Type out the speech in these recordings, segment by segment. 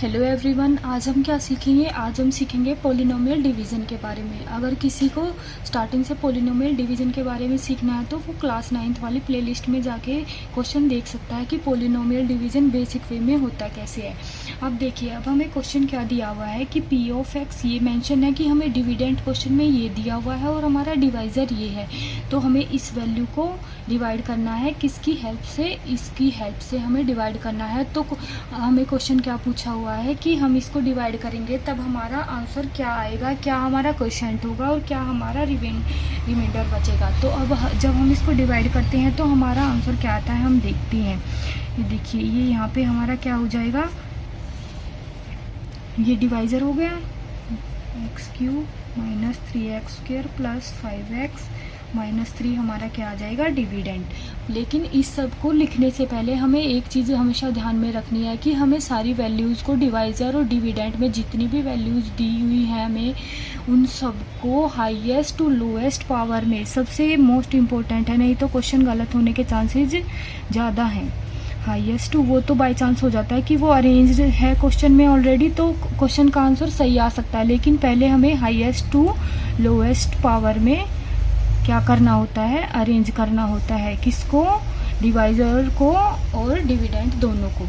Hello everyone, आज हम क्या सीखेंगे। आज हम सीखेंगे पोलिनोमियल डिवीज़न के बारे में। अगर किसी को स्टार्टिंग से पोलिनोमियल डिवीज़न के बारे में सीखना है तो वो क्लास 9th वाली प्लेलिस्ट में जाके क्वेश्चन देख सकता है कि पोलिनोमियल डिवीज़न बेसिक वे में होता कैसे है। अब देखिए, अब हमें क्वेश्चन क्या दिया हुआ है कि पी ऑफ एक्स, ये मेंशन है कि हमें डिविडेंड क्वेश्चन में ये दिया हुआ है और हमारा डिवाइज़र ये है। तो हमें इस वैल्यू को डिवाइड करना है, किसकी हेल्प से, इसकी हेल्प से हमें डिवाइड करना है। तो हमें क्वेश्चन क्या पूछा हुआ है कि हम इसको डिवाइड करेंगे तब हमारा आंसर क्या आएगा, क्या हमारा क्वोशिएंट होगा और क्या हमारा रिमाइंडर बचेगा। तो अब जब हम इसको डिवाइड करते हैं तो हमारा आंसर क्या आता है हम देखते हैं। ये देखिए, ये यहाँ पे हमारा क्या हो जाएगा, ये डिवाइज़र हो गया x³ minus 3x² plus 5x minus 3 हमारा क्या आ जाएगा, डिविडेंड। लेकिन इस सब को लिखने से पहले हमें एक चीज़ हमेशा ध्यान में रखनी है कि हमें सारी वैल्यूज़ को, डिवाइज़र और डिविडेंड में जितनी भी वैल्यूज़ दी हुई हैं हमें उन सबको हाईएस्ट टू लोएस्ट पावर में, सबसे मोस्ट इम्पोर्टेंट है, नहीं तो क्वेश्चन गलत होने के चांसेस ज़्यादा हैं। हाईएस्ट टू वो तो बाय चांस हो जाता है कि वो अरेंज्ड है क्वेश्चन में ऑलरेडी, तो क्वेश्चन का आंसर सही आ सकता है। लेकिन पहले हमें हाईएस्ट टू लोएस्ट पावर में क्या करना होता है, अरेंज करना होता है, किसको, डिवाइज़र को और डिविडेंड दोनों को।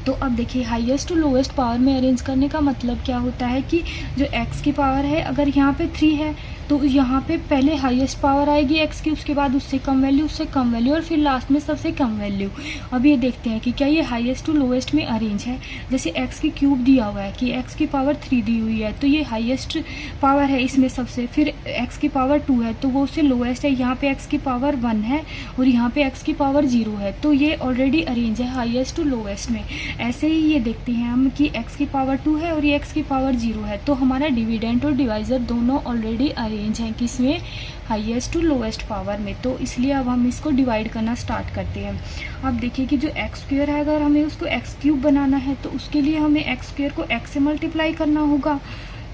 तो अब देखिए, हाईएस्ट टू लोएस्ट पावर में अरेंज करने का मतलब क्या होता है कि जो x की पावर है, अगर यहाँ पे 3 है तो यहाँ पे पहले हाईएस्ट पावर आएगी x की, उसके बाद उससे कम वैल्यू, उससे कम वैल्यू और फिर लास्ट में सबसे कम वैल्यू। अब ये देखते हैं कि क्या ये हाईएस्ट टू लोएस्ट में अरेंज है। जैसे x की क्यूब दिया हुआ है कि x की पावर 3 दी हुई है तो ये हाईएस्ट पावर है इसमें सबसे, फिर x की पावर 2 है तो वो उससे लोएस्ट है। यहाँ पे x की पावर 1 है और यहाँ पे x की पावर 0 है तो ये ऑलरेडी अरेंज है हाईएस्ट टू लोएस्ट में। ऐसे ही ये देखते हैं हम कि x की पावर 2 है और ये x की पावर 0 है तो हमारा डिविडेंड और डिवाइज़र दोनों ऑलरेडी अरेंज हैं, किसमें, हाईएस्ट टू लोएस्ट पावर में। तो इसलिए अब हम इसको डिवाइड करना स्टार्ट करते हैं। अब देखिए कि जो x² है, अगर हमें उसको x³ बनाना है तो उसके लिए हमें x² को x से मल्टीप्लाई करना होगा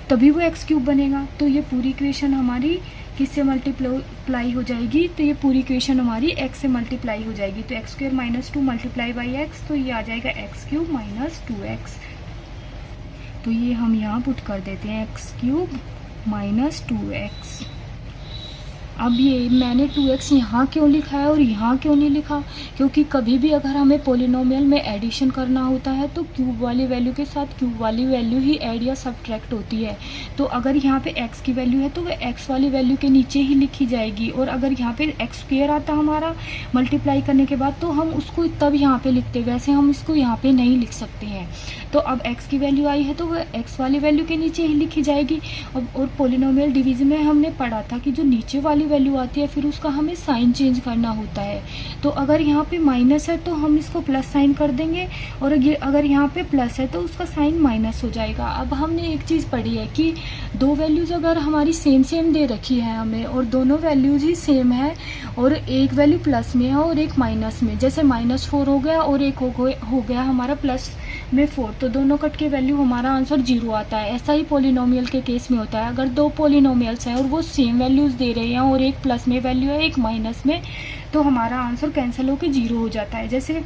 तभी वो x³ बनेगा। तो ये पूरी इक्वेशन हमारी किससे मल्टीप्लाई हो जाएगी, तो ये पूरी इक्वेशन हमारी x से मल्टीप्लाई हो जाएगी। तो x² minus 2 multiply by x, तो ये आ जाएगा x³ माइनस 2x। तो ये हम यहाँ पुट कर देते हैं x³ माइनस 2x। अब ये मैंने 2x यहाँ क्यों लिखा है और यहाँ क्यों नहीं लिखा, क्योंकि कभी भी अगर हमें पोलिनोमियल में एडिशन करना होता है तो क्यूब वाली वैल्यू के साथ क्यूब वाली वैल्यू ही ऐड या सब्ट्रैक्ट होती है। तो अगर यहाँ पे x की वैल्यू है तो वह x वाली वैल्यू के नीचे ही लिखी जाएगी, और अगर यहाँ पे x² आता हमारा मल्टीप्लाई करने के बाद तो हम उसको तब यहाँ पे लिखते, वैसे हम इसको यहाँ पे नहीं लिख सकते हैं। तो अब x की वैल्यू आई है तो वह x वाली वैल्यू के नीचे ही लिखी जाएगी। और पोलिनोमियल डिवीज़न में हमने पढ़ा था कि जो नीचे वाली वैल्यू आती है फिर उसका हमें साइन चेंज करना होता है। तो अगर यहाँ पे माइनस है तो हम इसको प्लस साइन कर देंगे, और अगर यहाँ पे प्लस है तो उसका साइन माइनस हो जाएगा। अब हमने एक चीज़ पढ़ी है कि दो वैल्यूज़ अगर हमारी सेम दे रखी है हमें और दोनों वैल्यूज़ ही सेम है और एक वैल्यू प्लस में है और एक माइनस में, जैसे -4 हो गया और एक हो गया हमारा प्लस में 4, तो दोनों कट के वैल्यू हमारा आंसर 0 आता है। ऐसा ही पोलिनोमियल के केस में होता है। अगर दो पोलिनोमियल्स हैं और वो सेम वैल्यूज़ दे रहे हैं और एक प्लस में वैल्यू है एक माइनस में, तो हमारा आंसर कैंसिल होकर 0 हो जाता है। जैसे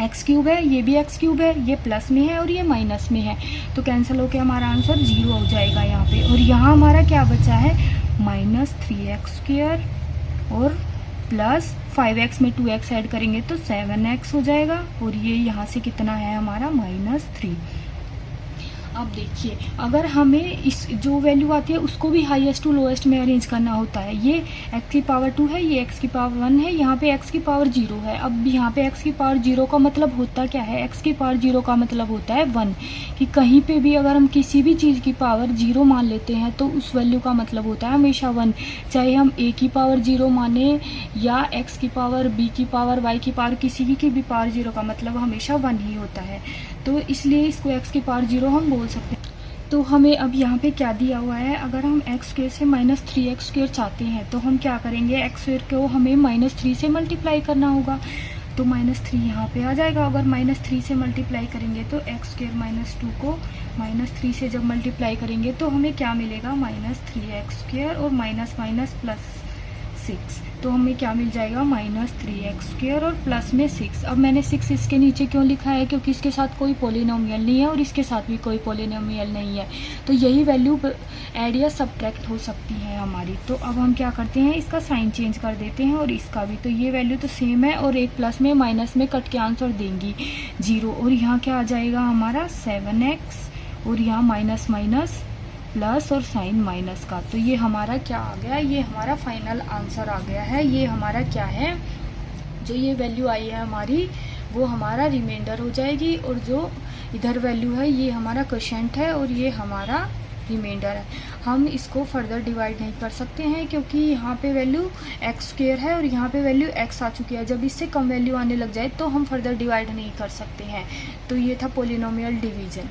x³ है, ये भी x³ है, ये प्लस में है और ये माइनस में है, तो कैंसिल होकर हमारा आंसर 0 हो जाएगा यहाँ पे। और यहाँ हमारा क्या बचा है, -3x² और प्लस 5x में 2x ऐड करेंगे तो 7x हो जाएगा, और ये यहाँ से कितना है हमारा -3। अब देखिए, अगर हमें इस जो वैल्यू आती है उसको भी हाईएस्ट टू लोएस्ट में अरेंज करना होता है। ये x की पावर 2 है, ये x की पावर 1 है, यहाँ पे x की पावर 0 है। अब यहाँ पे x की पावर 0 का मतलब होता क्या है, x की पावर 0 का मतलब होता है 1, कि कहीं पे भी अगर हम किसी भी चीज़ की पावर 0 मान लेते हैं तो उस वैल्यू का मतलब होता है हमेशा 1। चाहे हम a की पावर 0 माने या x की पावर, b की पावर, y की पावर, किसी की भी पावर 0 का मतलब हमेशा 1 ही होता है। तो इसलिए इसको x की पावर 0 हम बोल सकते हैं। तो हमें अब यहाँ पे क्या दिया हुआ है, अगर हम x² से -3x² चाहते हैं तो हम क्या करेंगे, x² को हमें -3 से मल्टीप्लाई करना होगा, तो -3 यहाँ पे आ जाएगा। अगर -3 से मल्टीप्लाई करेंगे तो x² -2 को -3 से जब मल्टीप्लाई करेंगे तो हमें क्या मिलेगा, -3x² और माइनस माइनस प्लस 6, तो हमें क्या मिल जाएगा -3x² और प्लस में 6। अब मैंने 6 इसके नीचे क्यों लिखा है, क्योंकि इसके साथ कोई पॉलिनोमियल नहीं है और इसके साथ भी कोई पॉलिनोमियल नहीं है, तो यही वैल्यू ऐड या सब्ट्रैक्ट हो सकती है हमारी। तो अब हम क्या करते हैं, इसका साइन चेंज कर देते हैं और इसका भी, तो ये वैल्यू तो सेम है और एक प्लस में माइनस में कट के आंसर देंगी 0, और यहाँ क्या आ जाएगा हमारा 7x और यहाँ माइनस माइनस प्लस और साइन माइनस का, तो ये हमारा क्या आ गया, ये हमारा फाइनल आंसर आ गया है। ये हमारा क्या है, जो ये वैल्यू आई है हमारी वो हमारा रिमाइंडर हो जाएगी, और जो इधर वैल्यू है ये हमारा क्वोशिएंट है और ये हमारा रिमाइंडर है। हम इसको फर्दर डिवाइड नहीं कर सकते हैं क्योंकि यहाँ पे वैल्यू x² है और यहाँ पे वैल्यू x आ चुकी है। जब इससे कम वैल्यू आने लग जाए तो हम फर्दर डिवाइड नहीं कर सकते हैं। तो ये था पॉलिनोमियल डिवीजन।